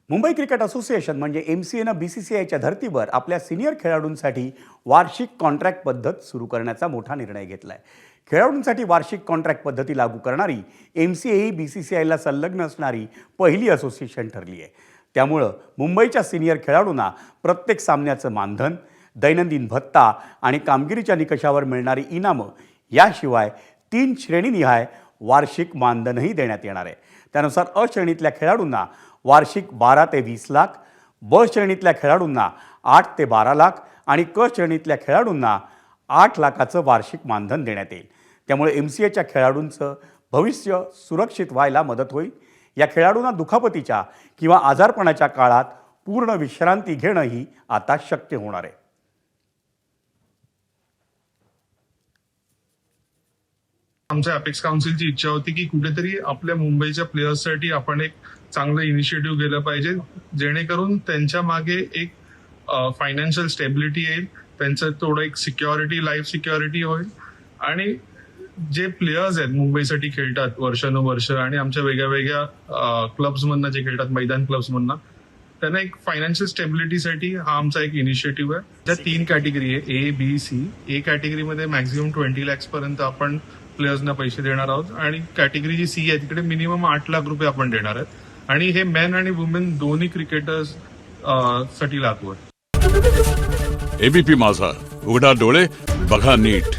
Mumbai cricket association म्हणजे MCAनं BCCIच्या धर्तीवर आपल्या सिनियर खेळाडूंसाठी वार्षिक कॉन्ट्रॅक्ट पद्धत सुरू करण्याचा मोठा निर्णय घेतला आहे. खेळाडूंसाठी वार्षिक कॉन्ट्रॅक्ट पद्धती लागू करणारी MCA ही BCCIला संलग्न असणारी पहिली असोसिएशन ठरली आहे. त्यामुळं मुंबईच्या सिनियर खेळाडूंना प्रत्येक सामन्याचं मानधन, दैनंदिन भत्ता आणि कामगिरीच्या निकषावर मिळणारी इनामं याशिवाय 3 श्रेणीनिहाय वार्षिक मानधनही देण्यात येणार आहे. त्यानुसार अ श्रेणीतल्या खेळाडूंना वार्षिक 12 ते 20 लाख, ब श्रेणीतल्या खेळाडूंना 8 ते 12 लाख आणि क श्रेणीतल्या खेळाडूंना 8 लाखाचं वार्षिक मानधन देण्यात येईल. त्यामुळे MCAच्या खेळाडूंचं भविष्य सुरक्षित व्हायला मदत होईल. या खेळाडूंना दुखापतीच्या किंवा आजारपणाच्या काळात पूर्ण विश्रांती घेणंही आता शक्य होणार आहे. आमच्या अपेक्स काउन्सिलची इच्छा होती की कुठेतरी आपल्या मुंबईच्या प्लेयर्ससाठी आपण एक चांगलं इनिशिएटिव्ह केलं पाहिजे, जेणेकरून त्यांच्या मागे एक फायनान्शियल स्टेबिलिटी येईल, त्यांचं थोडं एक सिक्युरिटी, लाईफ सिक्युरिटी होईल. आणि जे प्लेयर्स आहेत मुंबईसाठी खेळतात वर्षानुवर्ष आणि आमच्या वेगळ्या वेगळ्या क्लब्समधनं जे खेळतात, मैदान क्लब्समधनं, त्यांना एक फायनान्शियल स्टेबिलिटीसाठी हा आमचा एक इनिशिएटिव्ह आहे. त्या 3 कॅटेगरी आहे, A, B, C. A कॅटेगरीमध्ये मॅक्झिमम 20 lakhs पर्यंत आपण प्लेयर्सना पैसे देणार आहोत आणि कॅटेगरी जी C आहे तिकडे मिनिमम 8 लाख रुपये आपण देणार आहेत. आणि हे मेन आणि वुमेन दोन्ही क्रिकेटर्स साठी लागू आहे. ABP माझा, उघडा डोळे बघा नीट.